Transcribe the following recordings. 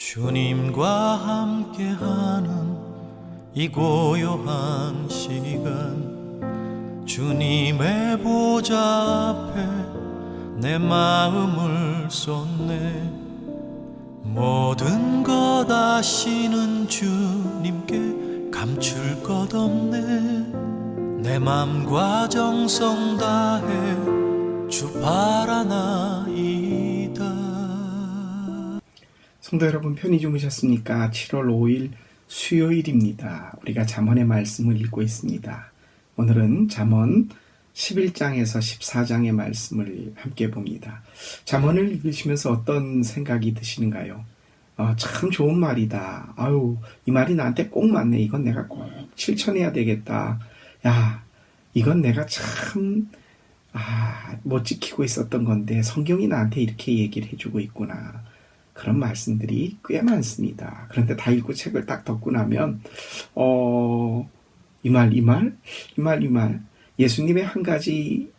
주님과 함께하는 이 고요한 시간, 주님의 보좌 앞에 내 마음을 쏟네. 모든 것 아시는 주님께 감출 것 없네. 내 맘과 정성 다해 주 바라나이다. 성도 여러분, 편히 주무셨습니까? 7월 5일 수요일입니다. 우리가 잠언의 말씀을 읽고 있습니다. 오늘은 잠언 11장에서 14장의 말씀을 함께 봅니다. 잠언을 읽으시면서 어떤 생각이 드시는가요? 참 좋은 말이다. 이 말이 나한테 꼭 맞네. 이건 내가 꼭 실천해야 되겠다. 야, 이건 내가 참 못 지키고 있었던 건데 성경이 나한테 이렇게 얘기를 해주고 있구나. 그런 말씀들이 꽤 많습니다. 그런데 다 읽고 책을 딱 덮고 나면 이 말 예수님의 한 가지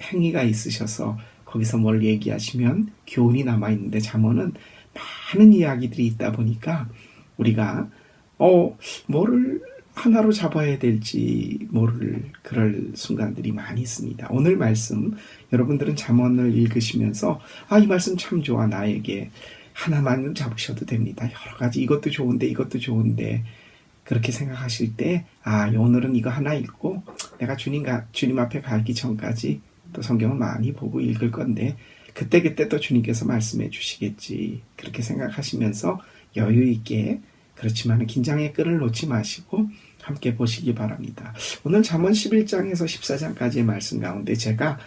행위가 있으셔서 거기서 뭘 얘기하시면 교훈이 남아있는데, 잠언은 많은 이야기들이 있다 보니까 우리가 뭐를 하나로 잡아야 될지 모를 그럴 순간들이 많이 있습니다. 오늘 말씀, 여러분들은 잠언을 읽으시면서 이 말씀 참 좋아, 나에게 하나만 잡으셔도 됩니다. 여러 가지 이것도 좋은데 그렇게 생각하실 때 오늘은 이거 하나 읽고 내가 주님 앞에 가기 전까지 또 성경을 많이 보고 읽을 건데 그때 또 주님께서 말씀해 주시겠지, 그렇게 생각하시면서 여유 있게, 그렇지만 긴장의 끈을 놓지 마시고 함께 보시기 바랍니다. 오늘 잠언 11장에서 14장까지의 말씀 가운데 제가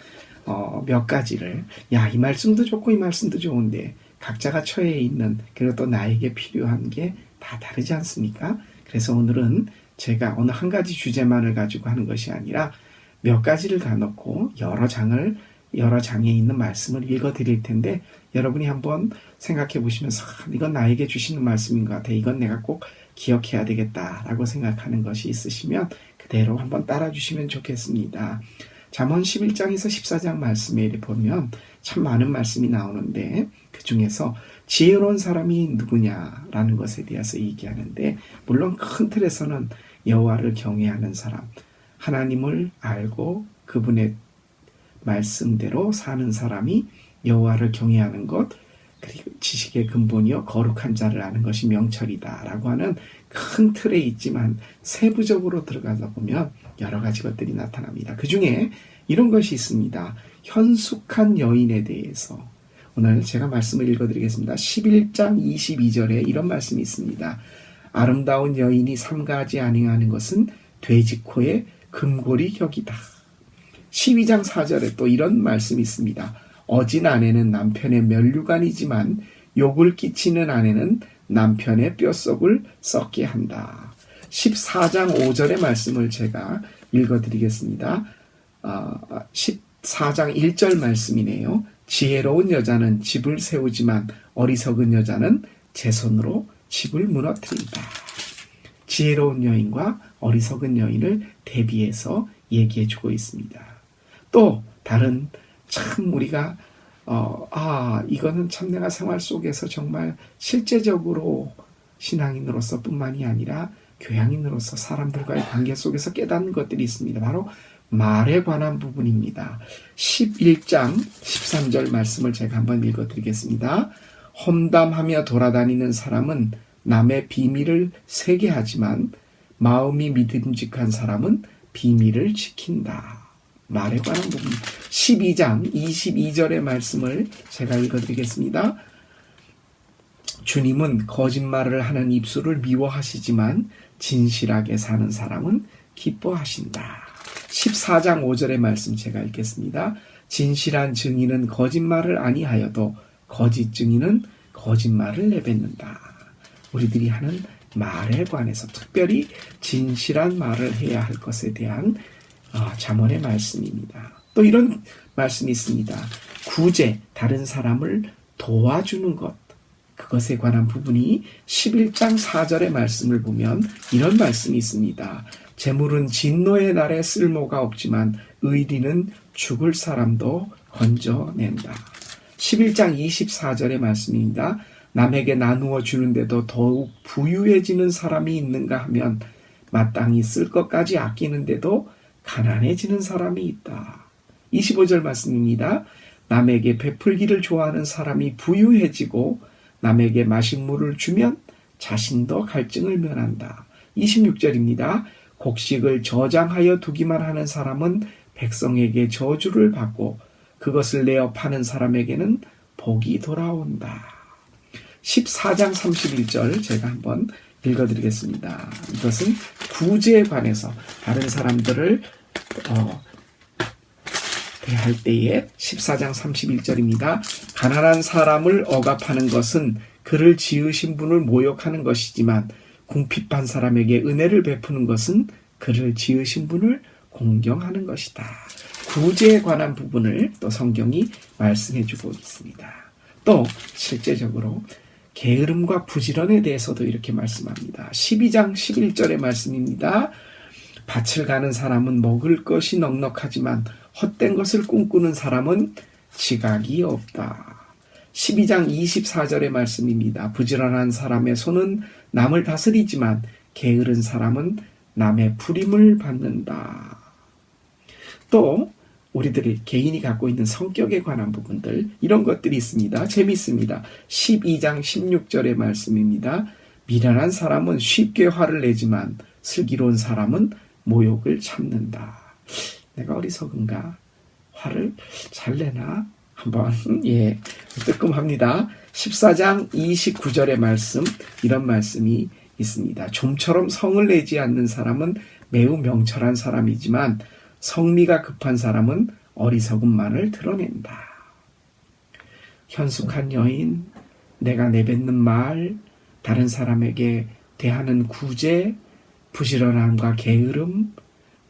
몇 가지를, 이 말씀도 좋고 이 말씀도 좋은데 각자가 처해 있는, 그리고 또 나에게 필요한 게 다 다르지 않습니까? 그래서 오늘은 제가 어느 한 가지 주제만을 가지고 하는 것이 아니라 몇 가지를 다 넣고 여러 장에 있는 말씀을 읽어 드릴 텐데, 여러분이 한번 생각해 보시면서 이건 나에게 주시는 말씀인 것 같아, 이건 내가 꼭 기억해야 되겠다라고 생각하는 것이 있으시면 그대로 한번 따라 주시면 좋겠습니다. 잠언 11장에서 14장 말씀에 보면 참 많은 말씀이 나오는데, 그 중에서 지혜로운 사람이 누구냐라는 것에 대해서 얘기하는데, 물론 큰 틀에서는 여호와를 경외하는 사람, 하나님을 알고 그분의 말씀대로 사는 사람이 여호와를 경외하는 것, 그리고 지식의 근본이요 거룩한 자를 아는 것이 명철이다라고 하는 큰 틀에 있지만, 세부적으로 들어가서 보면 여러 가지 것들이 나타납니다. 그 중에 이런 것이 있습니다. 현숙한 여인에 대해서 오늘 제가 말씀을 읽어드리겠습니다. 11장 22절에 이런 말씀이 있습니다. 아름다운 여인이 삼가하지 아니하는 것은 돼지코의 금고리 격이다. 12장 4절에 또 이런 말씀이 있습니다. 어진 아내는 남편의 면류관이지만 욕을 끼치는 아내는 남편의 뼛속을 썩게 한다. 14장 5절의 말씀을 제가 읽어드리겠습니다. 14장 1절 말씀이네요. 지혜로운 여자는 집을 세우지만 어리석은 여자는 제 손으로 집을 무너뜨린다. 지혜로운 여인과 어리석은 여인을 대비해서 얘기해주고 있습니다. 또 다른, 참 우리가 이거는 참 내가 생활 속에서 정말 실제적으로 신앙인으로서 뿐만이 아니라 교양인으로서 사람들과의 관계 속에서 깨닫는 것들이 있습니다. 바로 말에 관한 부분입니다. 11장 13절 말씀을 제가 한번 읽어드리겠습니다. 험담하며 돌아다니는 사람은 남의 비밀을 세게 하지만 마음이 믿음직한 사람은 비밀을 지킨다. 말에 관한 부분. 12장 22절의 말씀을 제가 읽어드리겠습니다. 주님은 거짓말을 하는 입술을 미워하시지만 진실하게 사는 사람은 기뻐하신다. 14장 5절의 말씀 제가 읽겠습니다. 진실한 증인은 거짓말을 아니하여도 거짓 증인은 거짓말을 내뱉는다. 우리들이 하는 말에 관해서 특별히 진실한 말을 해야 할 것에 대한 잠언의 말씀입니다. 또 이런 말씀이 있습니다. 구제, 다른 사람을 도와주는 것, 그것에 관한 부분이 11장 4절의 말씀을 보면 이런 말씀이 있습니다. 재물은 진노의 날에 쓸모가 없지만 의리는 죽을 사람도 건져낸다. 11장 24절의 말씀입니다. 남에게 나누어 주는데도 더욱 부유해지는 사람이 있는가 하면 마땅히 쓸 것까지 아끼는데도 가난해지는 사람이 있다. 25절 말씀입니다. 남에게 베풀기를 좋아하는 사람이 부유해지고 남에게 마신 물을 주면 자신도 갈증을 면한다. 26절입니다. 곡식을 저장하여 두기만 하는 사람은 백성에게 저주를 받고 그것을 내어 파는 사람에게는 복이 돌아온다. 14장 31절 제가 한번 읽어드리겠습니다. 이것은 구제에 관해서 다른 사람들을 대할 때에 14장 31절입니다. 가난한 사람을 억압하는 것은 그를 지으신 분을 모욕하는 것이지만 궁핍한 사람에게 은혜를 베푸는 것은 그를 지으신 분을 공경하는 것이다. 구제에 관한 부분을 또 성경이 말씀해 주고 있습니다. 또 실제적으로 게으름과 부지런에 대해서도 이렇게 말씀합니다. 12장 11절의 말씀입니다. 밭을 가는 사람은 먹을 것이 넉넉하지만 헛된 것을 꿈꾸는 사람은 지각이 없다. 12장 24절의 말씀입니다. 부지런한 사람의 손은 남을 다스리지만 게으른 사람은 남의 부림을 받는다. 또 우리들이 개인이 갖고 있는 성격에 관한 부분들 이런 것들이 있습니다. 재미있습니다. 12장 16절의 말씀입니다. 미련한 사람은 쉽게 화를 내지만 슬기로운 사람은 모욕을 참는다. 내가 어리석은가? 화를 잘 내나? 한번 뜨끔합니다. 14장 29절의 말씀 이런 말씀이 있습니다. 좀처럼 성을 내지 않는 사람은 매우 명철한 사람이지만 성미가 급한 사람은 어리석음만을 드러낸다. 현숙한 여인, 내가 내뱉는 말, 다른 사람에게 대하는 구제, 부지런함과 게으름,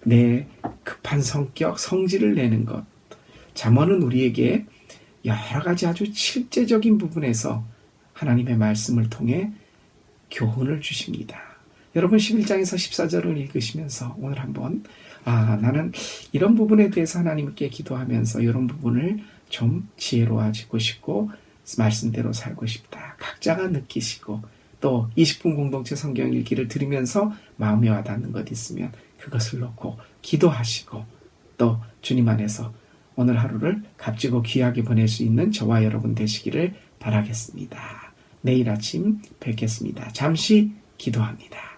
내 급한 성격, 성질을 내는 것. 잠언은 우리에게 여러 가지 아주 실제적인 부분에서 하나님의 말씀을 통해 교훈을 주십니다. 여러분 11장에서 14절을 읽으시면서 오늘 한번 나는 이런 부분에 대해서 하나님께 기도하면서 이런 부분을 좀 지혜로워지고 싶고 말씀대로 살고 싶다. 각자가 느끼시고 또 20분 공동체 성경 읽기를 들으면서 마음에 와닿는 것 있으면 그것을 놓고 기도하시고 또 주님 안에서 오늘 하루를 값지고 귀하게 보낼 수 있는 저와 여러분 되시기를 바라겠습니다. 내일 아침 뵙겠습니다. 잠시 기도합니다.